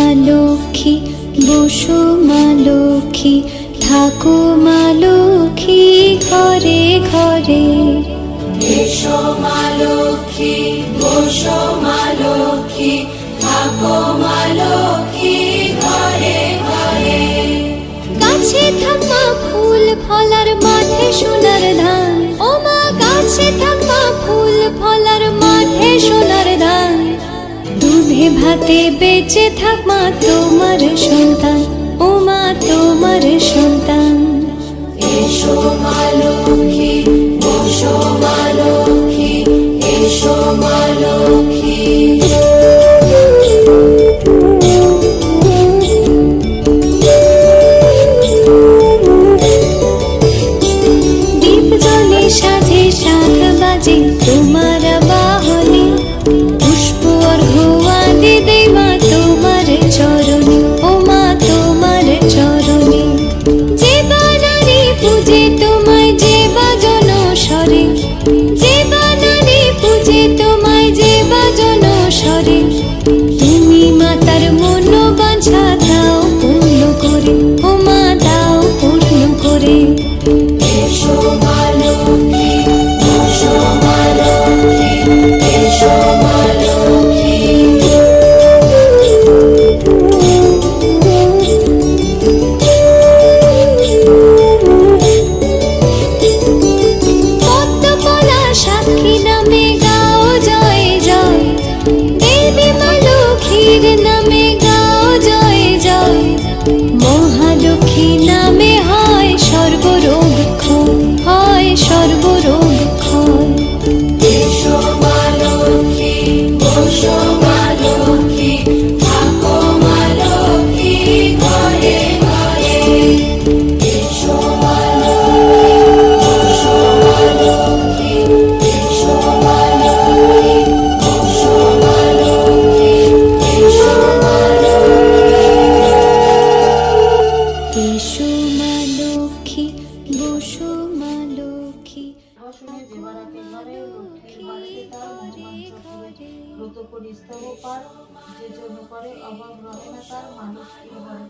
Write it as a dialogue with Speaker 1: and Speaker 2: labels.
Speaker 1: মা লক্ষ্মী, বসো মা লক্ষ্মী, থাকো মা লক্ষ্মী ঘরে ঘরে।
Speaker 2: এসো মা লক্ষ্মী, বসো মা লক্ষ্মী, থাকো মা লক্ষ্মী ঘরে ঘরে।
Speaker 1: গাছে থাকা ফুল ফলার মাঠে সোনার ধান, ও মা গাছে থাকা ফুল ফলার মাঠে সোনার ধান। দুধে ভাতে বেঁচে থাক মা তোমার সন্তান, ও মা তোমার সন্তান।
Speaker 2: এসো মা লক্ষ্মী, বসো মা লক্ষ্মী, এসো মা লক্ষ্মী।
Speaker 1: দীপ জ্বলে সাজে 7 বাজে তোমার বাহনে, পুষ্প অর্ঘ্য আদি দেই মা তোমার চরণে, ও মা তোমার চরণে। যে বানারে পূজে তোমায় যে বাজন স্বরে, যে বানারে পূজে তোমায় যে বাজন স্বরে। তুমি মাতার মনোবাঞ্ছা দাও পূর্ণ করে, ও মা দাও পূর্ণ করে।
Speaker 2: এসো মা লক্ষ্মী, বসো মা লক্ষ্মী, এসো মা লক্ষ্মী।
Speaker 1: পদ্মপলা সাক্ষী নামে গাও জয় জয়, দেবী মা লক্ষ্মীর নামে গাও জয় জয়। মহালক্ষ্মী নামে হয় সর্বরোগ ক্ষয়, হয় সর্বরোগ ক্ষয়।
Speaker 2: এসো মা লক্ষ্মী, বসো মা লক্ষ্মী, থাকো মা লক্ষ্মী ঘরে ঘরে। এসো মা লক্ষ্মী, বসো মা লক্ষ্মী, এসো মা লক্ষ্মী, বসো মা লক্ষ্মী, এসো মা লক্ষ্মী।
Speaker 1: এসো মা লক্ষ্মী, বসো মা লক্ষ্মী,
Speaker 3: আসনে দেবারাতে ঘরে লক্ষ্মীর বাড়িতে তার মহামান্য পুরে ব্রত করি স্তব পার, যে জন্য করে অভাব রহে না তার মানুষ কি ঘরে।